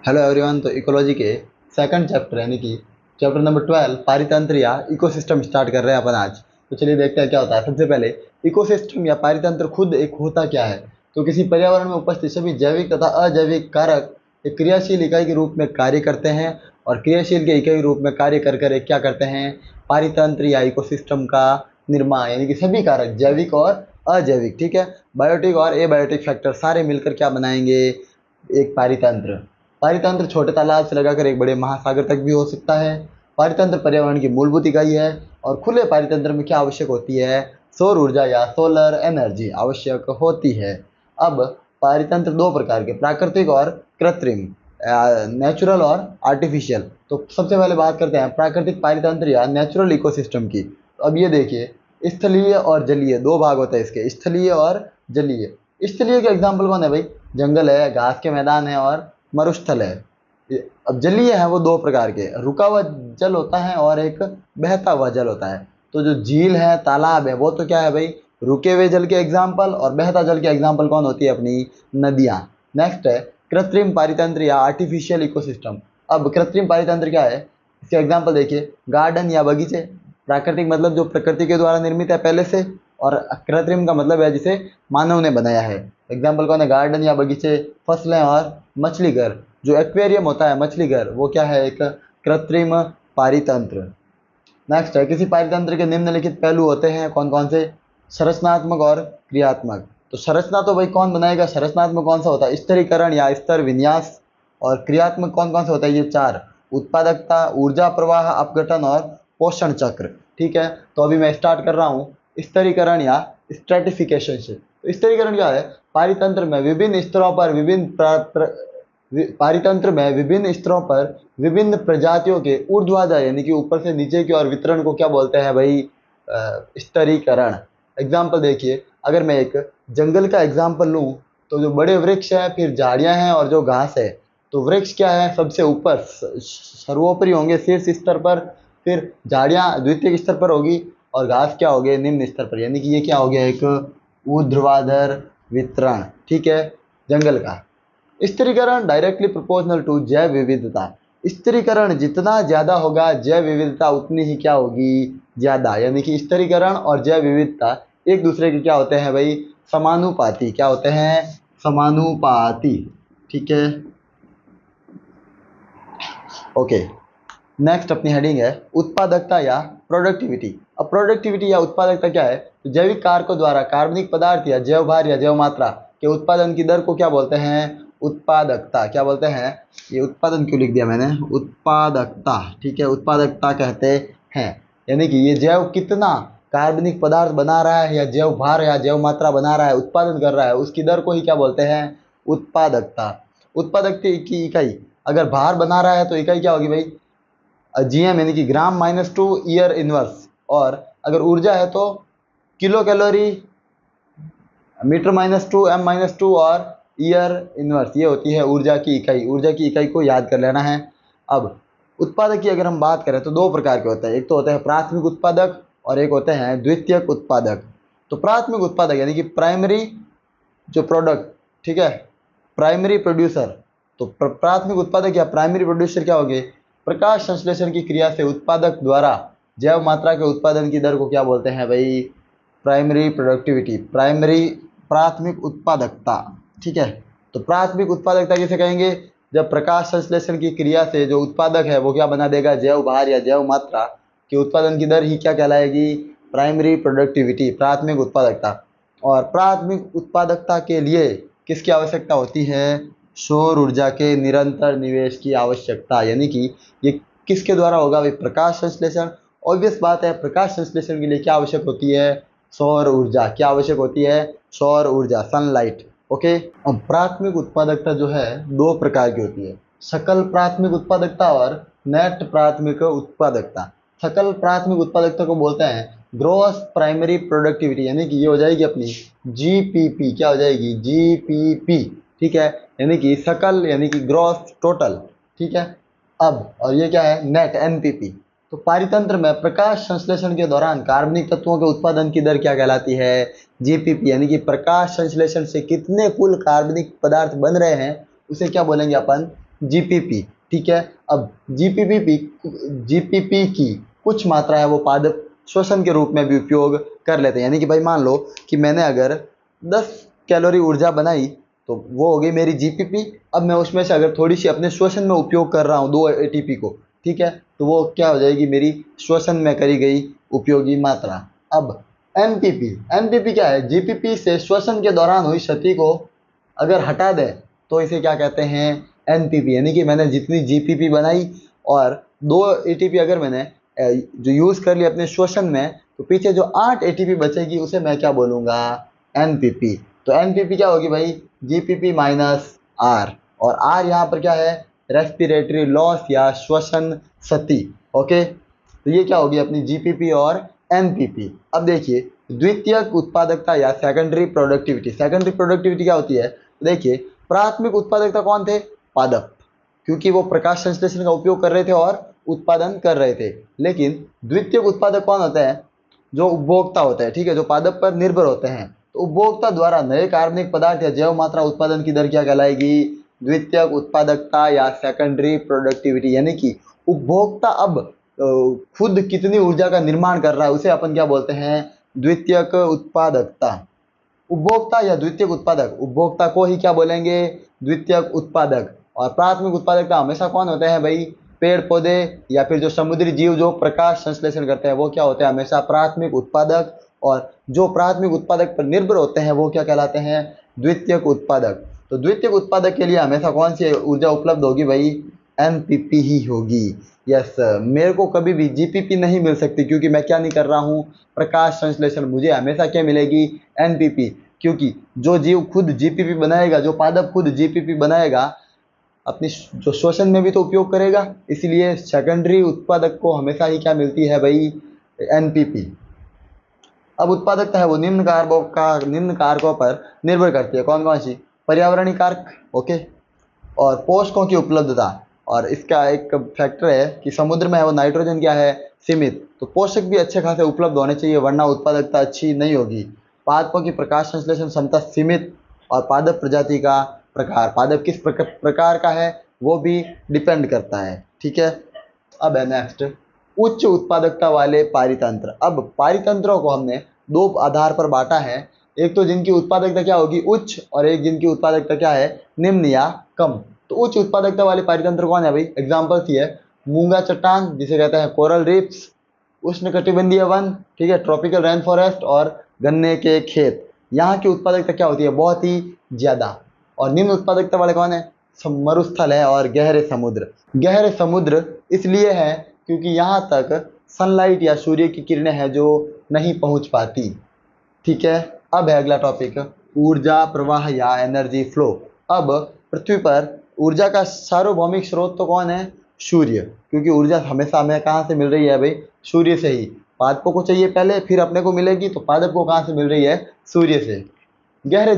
Hello everyone. तो ecology के second chapter यानी कि चैप्टर नंबर 12 पारितंत्र या इकोसिस्टम स्टार्ट कर रहे हैं अपन आज। तो चलिए देखते हैं क्या होता है। सबसे पहले इकोसिस्टम या पारितंत्र खुद एक होता क्या है। तो किसी पर्यावरण में उपस्थित सभी जैविक तथा अजैविक कारक एक क्रियाशील इकाई के रूप में कार्य करते हैं और क्रियाशील के इकाई रूप में कार्य कर कर एक क्या करते हैं, पारितंत्र या इकोसिस्टम का निर्माण। यानी कि सभी कारक जैविक और अजैविक, ठीक है, बायोटिक और एबायोटिक फैक्टर सारे मिलकर क्या बनाएंगे, एक पारितंत्र। पारितंत्र छोटे तालाब से लगाकर एक बड़े महासागर तक भी हो सकता है। पारितंत्र पर्यावरण की मूलभूत इकाई है और खुले पारितंत्र में क्या आवश्यक होती है, सौर ऊर्जा या सोलर एनर्जी आवश्यक होती है। अब पारितंत्र दो प्रकार के, प्राकृतिक और कृत्रिम, नेचुरल और आर्टिफिशियल। तो सबसे पहले बात करते हैं प्राकृतिक पारितंत्र या नेचुरल इकोसिस्टम की। तो अब ये देखिए, स्थलीय और जलीय दो भाग होते हैं इसके, स्थलीय और जलीय। स्थलीय के एग्जाम्पल कौन है भाई, जंगल है, घास के मैदान है और मरुस्थल है। अब जलीय है वो दो प्रकार के, रुका हुआ जल होता है और एक बहता हुआ जल होता है। तो जो झील है, तालाब है, वो तो क्या है भाई, रुके हुए जल के एग्जाम्पल, और बहता जल के एग्जाम्पल कौन होती है, अपनी नदियाँ। नेक्स्ट है कृत्रिम पारितंत्र या आर्टिफिशियल इकोसिस्टम। अब कृत्रिम पारितंत्र क्या है, इसके एग्जाम्पल देखिए, गार्डन या बगीचे। प्राकृतिक मतलब जो प्रकृति के द्वारा निर्मित है पहले से, और कृत्रिम का मतलब है जिसे मानव ने बनाया है। एग्जाम्पल कौन है, गार्डन या बगीचे। फसलें और मछली घर, जो एक्वेरियम होता है मछली घर, वो क्या है, एक कृत्रिम पारितंत्र। नेक्स्ट है किसी पारितंत्र के निम्नलिखित पहलू होते हैं, कौन कौन से, संरचनात्मक और क्रियात्मक। तो संरचना तो भाई कौन बनाएगा, संरचनात्मक कौन सा होता है, स्तरीकरण या स्तर विन्यास। और क्रियात्मक कौन कौन सा होता है, ये चार, उत्पादकता, ऊर्जा प्रवाह, अपघटन और पोषण चक्र। ठीक है, तो अभी मैं स्टार्ट कर रहा हूँ स्तरीकरण या स्ट्रेटिफिकेशन से। तो स्तरीकरण क्या है, पारितंत्र में विभिन्न स्तरों पर पारितंत्र में विभिन्न स्तरों पर विभिन्न प्रजातियों के ऊर्ध्वाधर यानी कि ऊपर से नीचे की ओर वितरण को क्या बोलते हैं भाई, स्तरीकरण। एग्जाम्पल देखिए, अगर मैं एक जंगल का एग्जाम्पल लूँ तो जो बड़े वृक्ष हैं, फिर झाड़ियाँ हैं और जो घास है। तो वृक्ष क्या है, सबसे ऊपर सर्वोपरि होंगे शीर्ष स्तर पर, फिर झाड़ियाँ द्वितीय स्तर पर होगी और घास क्या हो गए, निम्न स्तर पर। यानी कि ये क्या हो गया, एक ऊर्ध्वाधर वितरण, ठीक है, जंगल का। स्थिरीकरण डायरेक्टली प्रोपोर्शनल टू जैव विविधता। स्थिरीकरण जितना ज़्यादा होगा, जैव विविधता उतनी ही क्या होगी, ज़्यादा। यानी कि स्थिरीकरण और जैव विविधता एक दूसरे के क्या होते हैं भाई, समानुपाती। क्या होते हैं, समानुपाती, ठीक है, ओके। नेक्स्ट अपनी हेडिंग है उत्पादकता या प्रोडक्टिविटी। अब प्रोडक्टिविटी या उत्पादकता क्या है, तो जैविक कारकों द्वारा कार्बनिक पदार्थ या जैव भार या जैव मात्रा के उत्पादन की दर को क्या बोलते हैं, उत्पादकता। क्या बोलते हैं, ये उत्पादन क्यों लिख दिया मैंने, उत्पादकता, ठीक है, उत्पादकता कहते हैं। यानी कि ये जैव कितना कार्बनिक पदार्थ बना रहा है या जैव भार या जैव मात्रा बना रहा है, उत्पादन कर रहा है, उसकी दर को ही क्या बोलते हैं, उत्पादकता। उत्पादकता की इकाई, अगर भार बना रहा है तो इकाई क्या होगी भाई, जीएम यानी कि gram minus two year inverse. और अगर ऊर्जा है तो kilocalorie metre minus two M minus two और ईयर इनवर्स, ये होती है ऊर्जा की इकाई। ऊर्जा की इकाई को याद कर लेना है। अब उत्पादक की अगर हम बात करें तो दो प्रकार के होते हैं, एक तो होते हैं प्राथमिक उत्पादक और एक होते हैं द्वितीयक उत्पादक। तो प्राथमिक उत्पादक यानी कि प्राइमरी जो प्रोडक्ट, ठीक है, प्राइमरी प्रोड्यूसर। तो प्राथमिक उत्पादक या प्राइमरी प्रोड्यूसर क्या होंगे, प्रकाश संश्लेषण की क्रिया से उत्पादक द्वारा जैव मात्रा के उत्पादन की दर को क्या बोलते हैं भाई, प्राइमरी प्रोडक्टिविटी, प्राइमरी प्राथमिक उत्पादकता, ठीक है। तो प्राथमिक उत्पादकता किसे कहेंगे, जब प्रकाश संश्लेषण की क्रिया से जो उत्पादक है वो क्या बना देगा, जैव भार या जैव मात्रा के उत्पादन की दर ही क्या कहलाएगी, प्राइमरी प्रोडक्टिविटी, प्राथमिक उत्पादकता। और प्राथमिक उत्पादकता के लिए किसकी आवश्यकता होती है, सौर ऊर्जा के निरंतर निवेश की आवश्यकता। यानी कि ये किसके द्वारा होगा भाई, प्रकाश संश्लेषण। ऑब्वियस बात है, प्रकाश संश्लेषण के लिए क्या आवश्यक होती है, सौर ऊर्जा। क्या आवश्यक होती है, सौर ऊर्जा, सनलाइट, ओके। अब प्राथमिक उत्पादकता जो है दो प्रकार की होती है, सकल प्राथमिक उत्पादकता और नेट प्राथमिक उत्पादकता। सकल प्राथमिक उत्पादकता को बोलते हैं ग्रॉस प्राइमरी प्रोडक्टिविटी, यानी कि ये हो जाएगी अपनी जीपीपी। क्या हो जाएगी, जीपीपी, ठीक है, यानी कि सकल यानी कि ग्रॉस टोटल, ठीक है। अब और ये क्या है, नेट एनपीपी। तो पारितंत्र में प्रकाश संश्लेषण के दौरान कार्बनिक तत्वों के उत्पादन की दर क्या कहलाती है, जीपीपी, यानी कि प्रकाश संश्लेषण से कितने कुल कार्बनिक पदार्थ बन रहे हैं उसे क्या बोलेंगे अपन, जीपीपी। ठीक है, अब जीपीपी की कुछ मात्रा है वो पादप श्वसन के रूप में भी उपयोग कर लेते हैं। यानी कि भाई मान लो कि मैंने अगर 10 कैलोरी ऊर्जा बनाई तो वो हो गई मेरी जीपीपी। अब मैं उसमें से अगर थोड़ी सी अपने श्वसन में उपयोग कर रहा हूँ 2 एटीपी को, ठीक है, तो वो क्या हो जाएगी, मेरी श्वसन में करी गई उपयोगी मात्रा। अब एनपीपी क्या है, जीपीपी से श्वसन के दौरान हुई क्षति को अगर हटा दें तो इसे क्या कहते हैं, एनपीपी। यानी कि मैंने जितनी जीपीपी बनाई और 2 एटीपी अगर मैंने जो यूज़ कर लिया अपने श्वसन में, तो पीछे जो 8 एटीपी बचेगी उसे मैं क्या बोलूँगा, एनपीपी। तो एनपीपी क्या होगी भाई, जीपीपी माइनस आर, और आर यहाँ पर क्या है, रेस्पिरेटरी लॉस या श्वसन क्षति। ओके, तो ये क्या होगी अपनी जीपीपी और एनपीपी। अब देखिए द्वितीयक उत्पादकता या सेकेंडरी प्रोडक्टिविटी। सेकेंडरी प्रोडक्टिविटी क्या होती है, देखिए प्राथमिक उत्पादकता कौन थे, पादप, क्योंकि वो प्रकाश संश्लेषण का उपयोग कर रहे थे और उत्पादन कर रहे थे। लेकिन द्वितीयक उत्पादक कौन होता है, जो उपभोक्ता होता है, ठीक है, जो पादप पर निर्भर होते हैं। तो उपभोक्ता द्वारा नए कार्बनिक पदार्थ या जैव मात्रा उत्पादन की दर क्या कहलाएगी, द्वितीयक उत्पादकता या सेकेंडरी प्रोडक्टिविटी। यानी कि उपभोक्ता अब खुद कितनी ऊर्जा का निर्माण कर रहा है उसे अपन क्या बोलते हैं, द्वितीयक उत्पादकता। उपभोक्ता या द्वितीयक उत्पादक, उपभोक्ता को ही क्या बोलेंगे, द्वितीयक उत्पादक। और प्राथमिक उत्पादकता हमेशा कौन होते हैं भाई, पेड़ पौधे या फिर जो समुद्री जीव जो प्रकाश संश्लेषण करते हैं वो क्या होते हैं, हमेशा प्राथमिक उत्पादक। और जो प्राथमिक उत्पादक पर निर्भर होते हैं वो क्या कहलाते हैं, द्वितीयक उत्पादक। तो द्वितीयक उत्पादक के लिए हमेशा कौन सी ऊर्जा उपलब्ध होगी भाई, एनपीपी ही होगी। यस, मेरे को कभी भी जीपीपी नहीं मिल सकती, क्योंकि मैं क्या नहीं कर रहा हूँ, प्रकाश संश्लेषण। मुझे हमेशा क्या मिलेगी, एनपीपी, क्योंकि जो जीव खुद जीपीपी बनाएगा, जो पादप खुद जीपीपी बनाएगा, अपनी जो श्वसन में भी तो उपयोग करेगा, इसलिए सेकेंडरी उत्पादक को हमेशा ही क्या मिलती है भाई, एनपीपी। अब उत्पादकता है वो निम्न कारकों पर निर्भर करती है। कौन कौन सी, पर्यावरणीय कारक, ओके, और पोषकों की उपलब्धता। और इसका एक फैक्टर है कि समुद्र में है वो नाइट्रोजन क्या है, सीमित, तो पोषक भी अच्छे खासे उपलब्ध होने चाहिए वरना उत्पादकता अच्छी नहीं होगी। पादपों की प्रकाश संश्लेषण क्षमता सीमित, और पादप प्रजाति का प्रकार, पादप किस प्रकार का है वो भी डिपेंड करता है। ठीक है, अब है नेक्स्ट उच्च उत्पादकता वाले पारितंत्र। अब पारितंत्रों को हमने 2 आधार पर बांटा है, एक तो जिनकी उत्पादकता क्या होगी, उच्च, और एक जिनकी उत्पादकता क्या है, निम्न या कम। तो उच्च उत्पादकता वाले पारितंत्र कौन है भाई, एग्जाम्पल्स ये है, मूंगा चट्टान जिसे कहते हैं कोरल रीफ्स, उष्णकटिबंधीय वन, ठीक है, ट्रॉपिकल रेन फॉरेस्ट, और गन्ने के खेत। यहाँ की उत्पादकता क्या होती है, बहुत ही ज़्यादा। और निम्न उत्पादकता वाले कौन है, मरुस्थल है और गहरे समुद्र। गहरे समुद्र इसलिए है क्योंकि यहाँ तक सनलाइट या सूर्य की किरणें हैं जो नहीं पहुँच पाती। ठीक है, अब है अगला टॉपिक, ऊर्जा प्रवाह या एनर्जी फ्लो। अब पृथ्वी पर ऊर्जा का सार्वभौमिक स्रोत तो कौन है, सूर्य, क्योंकि ऊर्जा हमेशा हमें कहाँ से मिल रही है भाई, सूर्य से ही। पादपों को चाहिए पहले, फिर अपने को मिलेगी, तो पादप को कहाँ से मिल रही है, सूर्य से। गहरे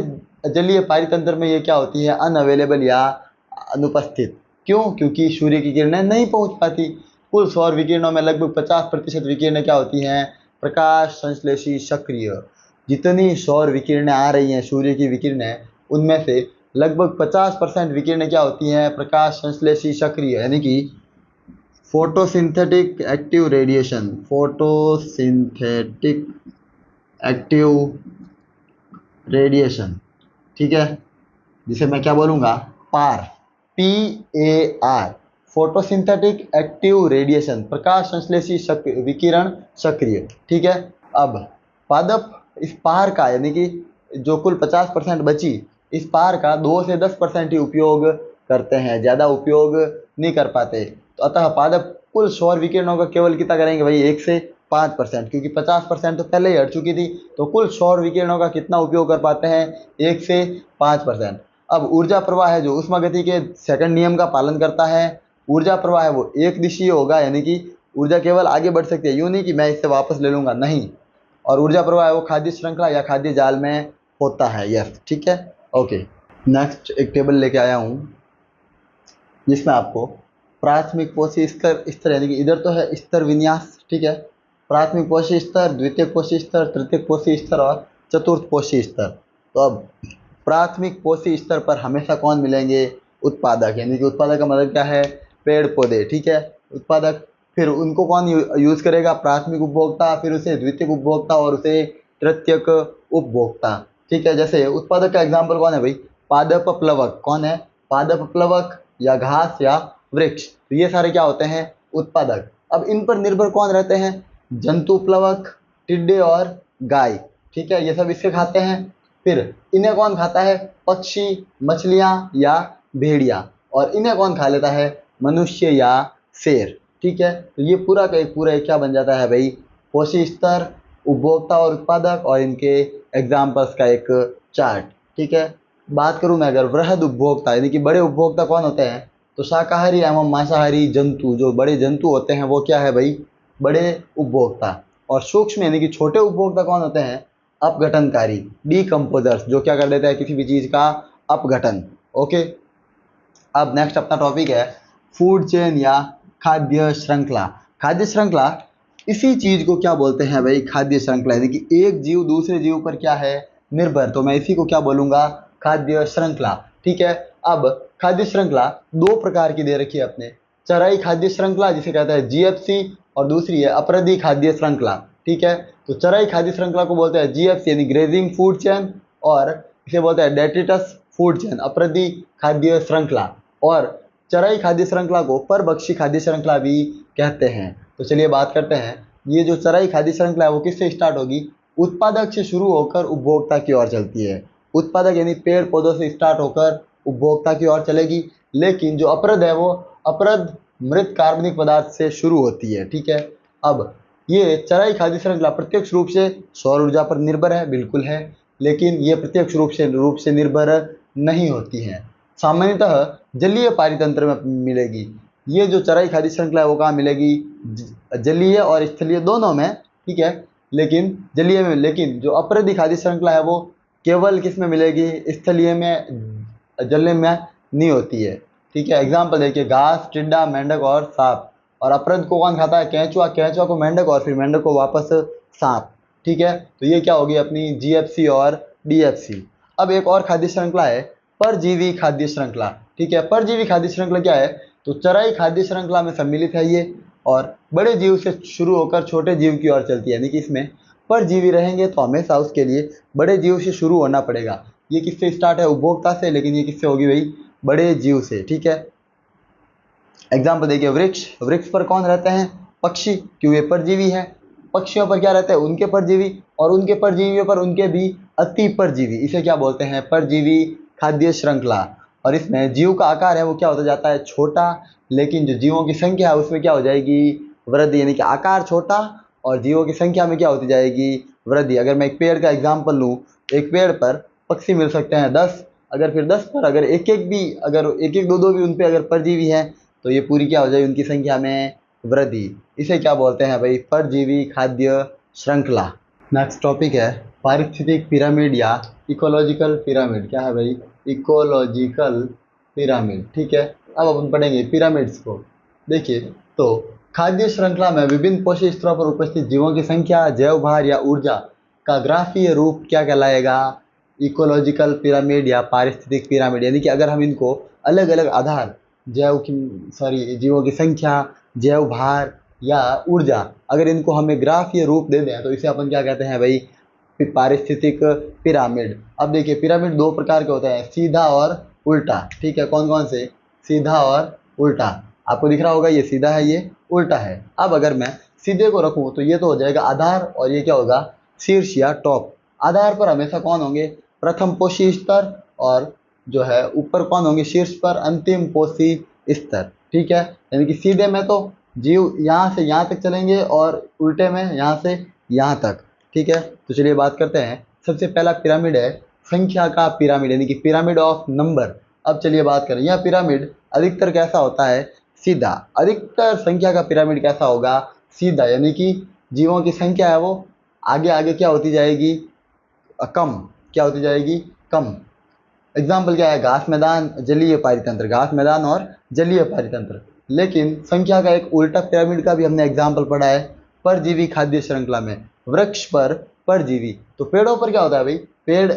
जलीय पारितंत्र में ये क्या होती है, अनअवेलेबल या अनुपस्थित। क्यों, क्योंकि सूर्य की किरणें नहीं पहुंच पाती। कुल सौर विकिरणों में लगभग 50% विकिरणें क्या होती हैं, प्रकाश संश्लेषी सक्रिय। जितनी सौर विकिरणें आ रही हैं, सूर्य की विकिरणें, उनमें से लगभग 50% विकिरणें क्या होती हैं, प्रकाश संश्लेषी सक्रिय, यानी कि photosynthetic active radiation. Photosynthetic active radiation, ठीक है, जिसे मैं क्या बोलूँगा, पार, PAR, फोटोसिंथेटिक एक्टिव रेडिएशन, प्रकाश संश्लेषी विकिरण सक्रिय। ठीक है, अब पादप इस पार का, यानी कि जो कुल 50% बची, इस पार का 2 से 10% ही उपयोग करते हैं, ज़्यादा उपयोग नहीं कर पाते। तो अतः पादप कुल सौर विकिरणों का केवल कितना करेंगे भाई, 1 से 5%, क्योंकि 50% तो पहले ही हट चुकी थी। तो कुल सौर विकिरणों का कितना उपयोग कर पाते हैं, 1 से 5%। अब ऊर्जा प्रवाह है जो उष्मागति के सेकंड नियम का पालन करता है। ऊर्जा प्रवाह है वो एक दिशीय होगा, यानी कि ऊर्जा केवल आगे बढ़ सकती है, यूँ नहीं कि मैं इससे वापस ले लूँगा, नहीं। और ऊर्जा प्रवाह है वो खाद्य श्रृंखला या खाद्य जाल में होता है। यस, ठीक है, ओके। नेक्स्ट एक टेबल लेके आया हूँ जिसमें आपको प्राथमिक पोषी स्तर यानी कि इधर तो है स्तर विन्यास, ठीक है, प्राथमिक पोषी स्तर, द्वितीयक पोषी स्तर, तृतीयक पोषी स्तर और चतुर्थ पोषी स्तर। तो अब प्राथमिक पोषी स्तर पर हमेशा कौन मिलेंगे, उत्पादक, यानी कि उत्पादक का मतलब क्या है, पेड़ पौधे, ठीक है, उत्पादक। फिर उनको कौन यूज करेगा, प्राथमिक उपभोक्ता, फिर उसे द्वितीयक उपभोक्ता और उसे तृतीयक उपभोक्ता, ठीक है। जैसे उत्पादक का एग्जाम्पल कौन है भाई, पादप प्लवक, कौन है, पादप प्लवक या घास या वृक्ष, तो ये सारे क्या होते हैं, उत्पादक। अब इन पर निर्भर कौन रहते हैं, जंतु प्लवक, टिड्डे और गाय, ठीक है, ये सब इससे खाते हैं। फिर इन्हें कौन खाता है, पक्षी, मछलियां या भेड़िया, और इन्हें कौन खा लेता है, मनुष्य या शेर, ठीक है। तो ये पूरा का एक पूरा एक क्या बन जाता है भाई, पोषी स्तर, उपभोक्ता और उत्पादक और इनके एग्जाम्पल्स का एक चार्ट, ठीक है। बात करूं मैं अगर वृहद उपभोक्ता, यानी कि बड़े उपभोक्ता कौन होते हैं, तो शाकाहारी एवं मांसाहारी जंतु, जो बड़े जंतु होते हैं वो क्या है भाई, बड़े उपभोक्ता। और सूक्ष्म यानी कि छोटे उपभोक्ता कौन होते हैं, अपघटनकारी, डीकम्पोजर्स, जो क्या कर देते हैं, किसी भी चीज का अपघटन, ओके। अब नेक्स्ट अपना टॉपिक है फूड चेन या खाद्य श्रृंखला। खाद्य श्रृंखला, इसी चीज को क्या बोलते हैं भाई, खाद्य श्रृंखला, यानी कि एक जीव दूसरे जीव पर क्या है, निर्भर, तो मैं इसी को क्या बोलूंगा, खाद्य श्रृंखला, ठीक है। अब खाद्य श्रृंखला दो प्रकार की दे रखी है अपने, चराई खाद्य श्रृंखला जिसे कहता है जीएफसी, और दूसरी है अपरदी खाद्य श्रृंखला, ठीक है। तो चराई खाद्य श्रृंखला को बोलते हैं जीएफसी यानी ग्रेजिंग फूड चेन, और इसे बोलते हैं डेट्रिटस फूड चेन, अपरदी खाद्य श्रृंखला। और चराई खाद्य श्रृंखला को परभक्षी खाद्य श्रृंखला भी कहते हैं। तो चलिए बात करते हैं, ये जो चराई खाद्य श्रृंखला है वो किससे स्टार्ट होगी, उत्पादक से शुरू होकर उपभोक्ता की ओर चलती है। उत्पादक यानी पेड़ पौधों से स्टार्ट होकर उपभोक्ता की ओर चलेगी, लेकिन जो अपरद है वो अपरद मृत कार्बनिक पदार्थ से शुरू होती है, ठीक है। अब ये चराई खाद्य श्रृंखला प्रत्यक्ष रूप से सौर ऊर्जा पर निर्भर है, बिल्कुल है, लेकिन ये प्रत्यक्ष रूप से निर्भर नहीं होती है। सामान्यतः जलीय पारितंत्र में मिलेगी। ये जो चराई खाद्य श्रृंखला है वो कहाँ मिलेगी, जलीय और स्थलीय दोनों में, ठीक है, लेकिन जलीय में, लेकिन जो अपरदी खाद्य श्रृंखला है वो केवल किस में मिलेगी, स्थलीय में, जलने में नहीं होती है, ठीक है। एग्जाम्पल देखिए, घास, टिड्डा, मेंढक और सांप। और अपरद को कौन खाता है, केंचुआ, केंचुआ को मेंढक और फिर मेंढक को वापस सांप, ठीक है। तो ये क्या होगी अपनी जीएफसी और डीएफसी। अब एक और खाद्य श्रृंखला है परजीवी खाद्य श्रृंखला, ठीक है। परजीवी खाद्य श्रृंखला क्या है, तो चराई खाद्य श्रृंखला में सम्मिलित है ये, और बड़े जीव से शुरू होकर छोटे जीव की ओर चलती है, यानी कि इसमें परजीवी रहेंगे तो हमेशा उसके लिए बड़े जीव से शुरू होना पड़ेगा। ये किससे स्टार्ट है, उपभोक्ता से, लेकिन ये किससे होगी भाई, बड़े जीव से, ठीक है। एग्जाम्पल देखिए, वृक्ष, वृक्ष पर कौन रहते हैं, पक्षी, क्यों, ये परजीवी है। पक्षियों पर क्या रहते हैं, उनके परजीवी, और उनके परजीवियों पर उनके भी अति परजीवी, इसे क्या बोलते हैं, परजीवी खाद्य श्रृंखला। और इसमें जीव का आकार है वो क्या होता जाता है, छोटा, लेकिन जो जीवों की संख्या है उसमें क्या हो जाएगी, वृद्धि, यानी कि आकार छोटा और जीवों की संख्या में क्या होती जाएगी, वृद्धि। अगर मैं एक पेड़ का एग्जाम्पल लूँ, एक पेड़ पर पक्षी मिल सकते हैं 10, अगर फिर 10 पर अगर एक एक भी, अगर एक एक दो दो भी उन पर अगर परजीवी हैं तो ये पूरी क्या हो जाएगी, उनकी संख्या में वृद्धि। इसे क्या बोलते हैं भाई, परजीवी खाद्य श्रृंखला। नेक्स्ट टॉपिक है पारिस्थितिक पिरामिड या इकोलॉजिकल पिरामिड। क्या है भाई, इकोलॉजिकल पिरामिड, ठीक है। अब अपन पढ़ेंगे पिरामिड्स को। देखिए, तो खाद्य श्रृंखला में विभिन्न पोषक स्तरों पर उपस्थित जीवों की संख्या, जैव भार या ऊर्जा का ग्राफीय रूप क्या कहलाएगा, इकोलॉजिकल पिरामिड या पारिस्थितिक पिरामिड। यानी कि अगर हम इनको अलग अलग आधार, जीवों की संख्या, जैव भार या ऊर्जा, अगर इनको हमें ग्राफीय रूप दे दें तो इसे अपन क्या कहते हैं भाई, पारिस्थितिक पिरामिड। अब देखिए, पिरामिड दो प्रकार के होते हैं, सीधा और उल्टा, ठीक है। कौन कौन से, सीधा और उल्टा। आपको दिख रहा होगा ये सीधा है, ये उल्टा है। अब अगर मैं सीधे को रखूं तो ये तो हो जाएगा आधार, और ये क्या होगा, शीर्ष या टॉप। आधार पर हमेशा कौन होंगे, प्रथम पोषी स्तर, और जो है ऊपर कौन होंगे, शीर्ष पर अंतिम पोषी स्तर, ठीक है। यानी कि सीधे में तो जीव यहाँ से यहाँ तक चलेंगे और उल्टे में यहाँ से यहाँ तक, ठीक है। तो चलिए बात करते हैं। सबसे पहला पिरामिड है संख्या का पिरामिड, यानी कि पिरामिड ऑफ नंबर। अब चलिए बात करें, यह पिरामिड अधिकतर कैसा होता है, सीधा। अधिकतर संख्या का पिरामिड कैसा होगा, सीधा, यानी कि जीवों की संख्या है वो आगे आगे क्या होती जाएगी, कम, क्या होती जाएगी, कम। एग्जाम्पल क्या है, घास मैदान, जलीय पारितंत्र, घास मैदान और जलीय पारितंत्र। लेकिन संख्या का एक उल्टा पिरामिड का भी हमने एग्जाम्पल पढ़ा है परजीवी खाद्य श्रृंखला में, वृक्ष पर परजीवी। तो पेड़ों पर क्या होता है भाई, पेड़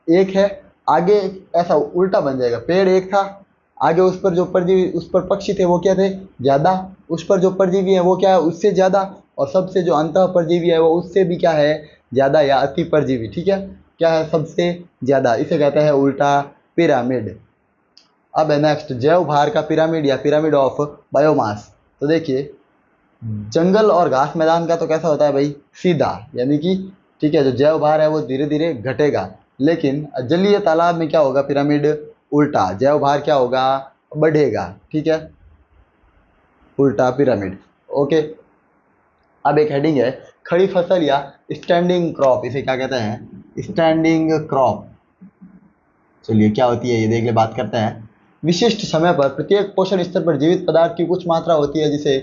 एक है, आगे ऐसा उल्टा बन जाएगा, पेड़ एक था, आगे उस पर जो परजीवी, उस पर पक्षी थे वो क्या थे, ज़्यादा। उस पर जो परजीवी है वो क्या है, उससे ज़्यादा। और सबसे जो अंतः परजीवी है वो उससे भी क्या है, ज़्यादा या अति परजीवी। ठीक है, क्या है, सबसे ज़्यादा। इसे कहते हैं उल्टा पिरामिड। अब है नेक्स्ट जैव भार का पिरामिड या पिरामिड ऑफ बायोमास। तो देखिए जंगल और घास मैदान का तो कैसा होता है भाई, सीधा, यानी कि ठीक है, जो जैव भार है वो धीरे धीरे घटेगा। लेकिन जलीय तालाब में क्या होगा, पिरामिड उल्टा, जैव भार क्या होगा, बढ़ेगा। ठीक है, उल्टा पिरामिड। ओके, अब एक हेडिंग है खड़ी फसल या स्टैंडिंग क्रॉप। इसे क्या कहते हैं, स्टैंडिंग क्रॉप। चलिए क्या होती है ये देख ले, बात करते हैं। विशिष्ट समय पर प्रत्येक पोषण स्तर पर जीवित पदार्थ की कुछ मात्रा होती है जिसे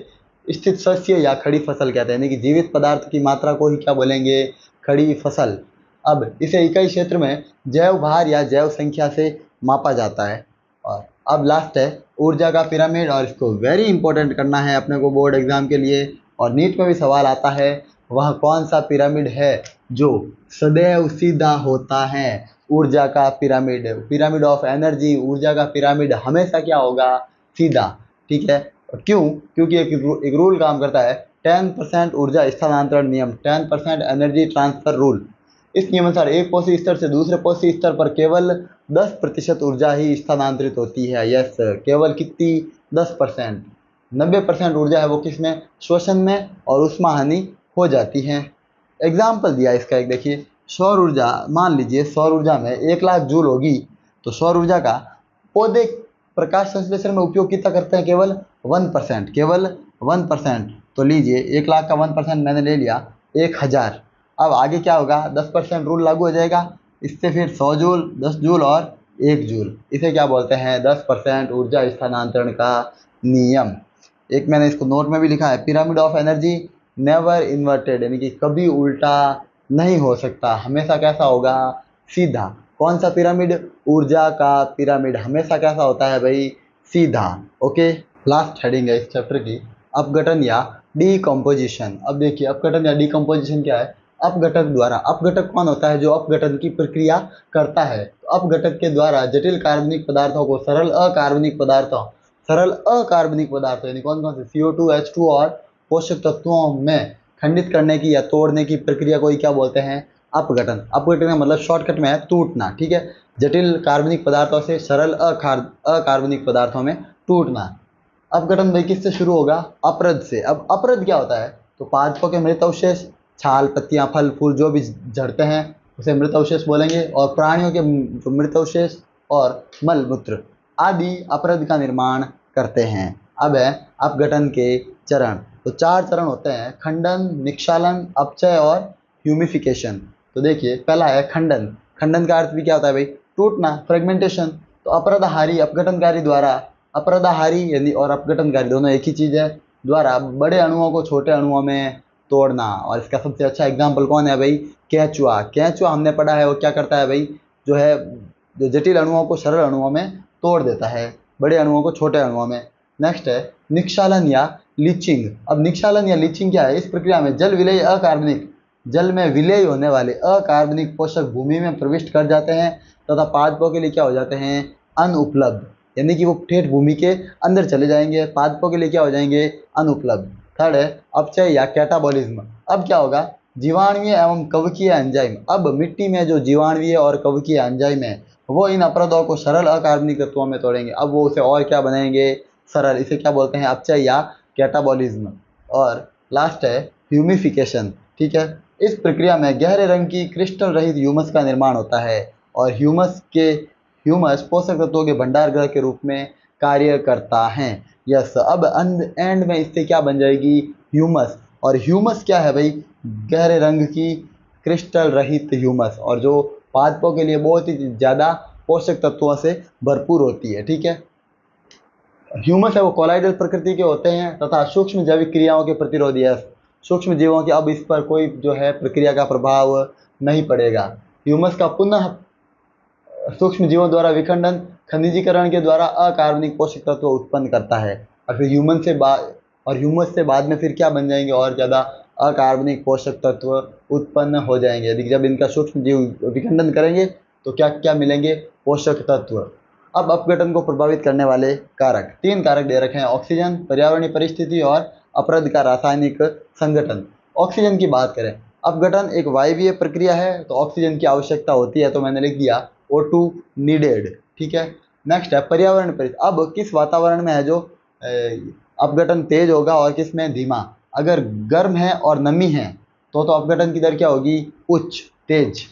स्थित शस्य या खड़ी फसल कहते हैं, यानी कि जीवित पदार्थ की मात्रा को ही क्या बोलेंगे, खड़ी फसल। अब इसे इकाई क्षेत्र में जैव भार या जैव संख्या से मापा जाता है। और अब लास्ट है ऊर्जा का पिरामिड, और इसको वेरी इंपॉर्टेंट करना है अपने को बोर्ड एग्जाम के लिए, और नीट में भी सवाल आता है। वह कौन सा पिरामिड है जो सदैव सीधा होता है, ऊर्जा का पिरामिड, पिरामिड ऑफ एनर्जी। ऊर्जा का पिरामिड हमेशा क्या होगा, सीधा। ठीक है, क्यों, क्योंकि एक रूल काम करता है, 10% ऊर्जा स्थानांतरण नियम, 10% एनर्जी ट्रांसफर रूल। इस नियमानुसार एक पोषी स्तर से दूसरे पोषी स्तर पर केवल 10% ऊर्जा ही स्थानांतरित होती है। यस, केवल कितनी, 10%। 90% ऊर्जा है वो किसमें, श्वसन में, और उष्मा हानि हो जाती है। एग्जाम्पल दिया इसका एक, देखिए सौर ऊर्जा, मान लीजिए सौर ऊर्जा में 1,00,000 जूल होगी, तो सौर ऊर्जा का पौधे प्रकाश संश्लेषण में उपयोग कितना करते हैं, केवल 1%, केवल 1%। तो लीजिए 1,00,000 का 1% मैंने ले लिया, 1,000। अब आगे क्या होगा, 10% रूल लागू हो जाएगा, इससे फिर 100 जूल, 10 जूल और 1 जूल। इसे क्या बोलते हैं, 10% ऊर्जा स्थानांतरण का नियम। एक मैंने इसको नोट में भी लिखा है, pyramid of energy never inverted, यानी कि कभी उल्टा नहीं हो सकता, हमेशा कैसा होगा, सीधा। कौन सा पिरामिड, ऊर्जा का पिरामिड हमेशा कैसा होता है भाई, सीधा। ओके, लास्ट हेडिंग है इस चैप्टर की, अपघटन या डीकम्पोजिशन। अब देखिए अपघटन या डीकम्पोजिशन क्या है, अपघटक द्वारा, अपघटक कौन होता है, जो अपघटन की प्रक्रिया करता है। तो अपघटक के द्वारा जटिल कार्बनिक पदार्थों को सरल अकार्बनिक पदार्थों, सरल अकार्बनिक पदार्थों यानी कौन कौन से, CO2, H2 और पोषक तत्वों में खंडित करने की या तोड़ने की प्रक्रिया को ही क्या बोलते हैं, अपघटन। अपघटन का मतलब शॉर्टकट में है टूटना। ठीक है, जटिल कार्बनिक पदार्थों से सरल अकार्बनिक पदार्थों में टूटना। अपघटन भाई किससे शुरू होगा, अपरद से। अब अपरद क्या होता है, तो पादपों के मृत अवशेष, छाल, पत्तियां, फल, फूल जो भी झड़ते हैं उसे मृत अवशेष बोलेंगे, और प्राणियों के जो मृत अवशेष और मल मूत्र आदि अपरद का निर्माण करते हैं। अब है अपघटन के चरण। तो 4 चरण होते हैं, खंडन, निक्षालन, अपचय और ह्यूमिफिकेशन। तो देखिए पहला है खंडन। खंडन का अर्थ भी क्या होता है भाई, टूटना, फ्रेगमेंटेशन। तो अपरदहारी, अपघटनकारी द्वारा, अपरदहारी यानी और अपघटनकारी दोनों एक ही चीज़ है, द्वारा बड़े अणुओं को छोटे अणुओं में तोड़ना। और इसका सबसे अच्छा एग्जाम्पल कौन है भाई, केंचुआ। केंचुआ हमने पढ़ा है वो क्या करता है भाई, जो है जो जटिल अणुओं को सरल अणुओं में तोड़ देता है, बड़े अणुओं को छोटे अणुओं में। नेक्स्ट है निक्षालन या लीचिंग। अब निक्षालन या लीचिंग क्या है, इस प्रक्रिया में जल विलेय अकार्बनिक, जल में विलेय होने वाले अकार्बनिक पोषक भूमि में प्रविष्ट कर जाते हैं तथा पादपों के लिए क्या हो जाते हैं, अनुपलब्ध, यानी कि वो ठेठ भूमि के अंदर चले जाएंगे, पादपों के लिए क्या हो जाएंगे, अनुपलब्ध। थर्ड है अपचय या कैटाबॉलिज्म। अब क्या होगा, जीवाणुवीय एवं कवकीय एंजाइम। अब मिट्टी में जो जीवाणुवीय और कवकीय एंजाइम है वो इन अपरदों को सरल अकार्बनिक तत्वों में तोड़ेंगे, अब वो उसे और क्या बनाएंगे, सरल। इसे क्या बोलते हैं, अपचय या कैटाबॉलिज्म। और लास्ट है ह्यूमिफिकेशन। ठीक है, इस प्रक्रिया में गहरे रंग की क्रिस्टल रहित ह्यूमस का निर्माण होता है, और ह्यूमस पोषक तत्वों के भंडार गृह के रूप में कार्य करता है। यस, अब एंड में इससे क्या बन जाएगी, ह्यूमस। और ह्यूमस क्या है भाई, गहरे रंग की क्रिस्टल रहित ह्यूमस, और जो पादपों के लिए बहुत ही ज़्यादा पोषक तत्वों से भरपूर होती है। ठीक है, ह्यूमस है वो कोलाइडल प्रकृति के होते हैं तथा सूक्ष्म जैविक क्रियाओं के प्रतिरोधी है। सूक्ष्म जीवों के अब इस पर कोई जो है प्रक्रिया का प्रभाव नहीं पड़ेगा। ह्यूमस का पुनः सूक्ष्म जीवों द्वारा विखंडन खनिजीकरण के द्वारा अकार्बनिक पोषक तत्व उत्पन्न करता है, और फिर ह्यूमस से बाद में फिर क्या बन जाएंगे, और ज़्यादा अकार्बनिक पोषक तत्व उत्पन्न हो जाएंगे। यदि जब इनका सूक्ष्म जीव विखंडन करेंगे तो क्या क्या मिलेंगे, पोषक तत्व। अब अपघटन को प्रभावित करने वाले कारक, 3 कारक दे रखे हैं, ऑक्सीजन, पर्यावरणीय परिस्थिति और अपरद का रासायनिक संगठन। ऑक्सीजन की बात करें, अपघटन एक वायवीय प्रक्रिया है तो ऑक्सीजन की आवश्यकता होती है, तो मैंने लिख दिया O2 नीडेड। ठीक है। नेक्स्ट है पर्यावरण परिस्थिति। अब किस वातावरण में है जो अपघटन तेज होगा और किस में धीमा। अगर गर्म है और नमी है तो अपघटन की दर क्या होगी, उच्च, तेज।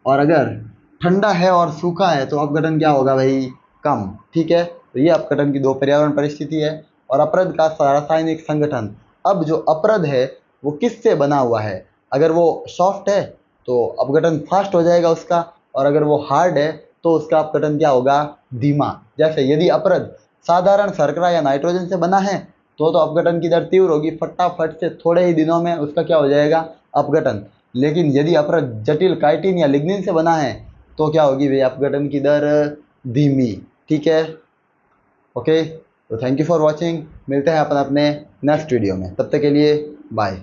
और अगर ठंडा है और सूखा है तो अपघटन क्या होगा भाई, कम। ठीक है। तो ये अपघटन की 2 पर्यावरण परिस्थिति है। और अपरद का रासायनिक संगठन, अब जो अपरद है वो किससे बना हुआ है। अगर वो सॉफ्ट है तो अपघटन फास्ट हो जाएगा उसका, और अगर वो हार्ड है तो उसका अपघटन क्या होगा, धीमा। जैसे यदि अपरद साधारण शर्करा या नाइट्रोजन से बना है तो अपघटन की दर तीव्र होगी, फटाफट से थोड़े ही दिनों में उसका क्या हो जाएगा, अपघटन। लेकिन यदि अपरद जटिल काइटिन या लिग्निन से बना है तो क्या होगी भाई, अपघटन की दर धीमी। ठीक है। ओके, तो थैंक यू फॉर वॉचिंग। मिलते हैं अपन अपने नेक्स्ट वीडियो में, तब तक के लिए बाय।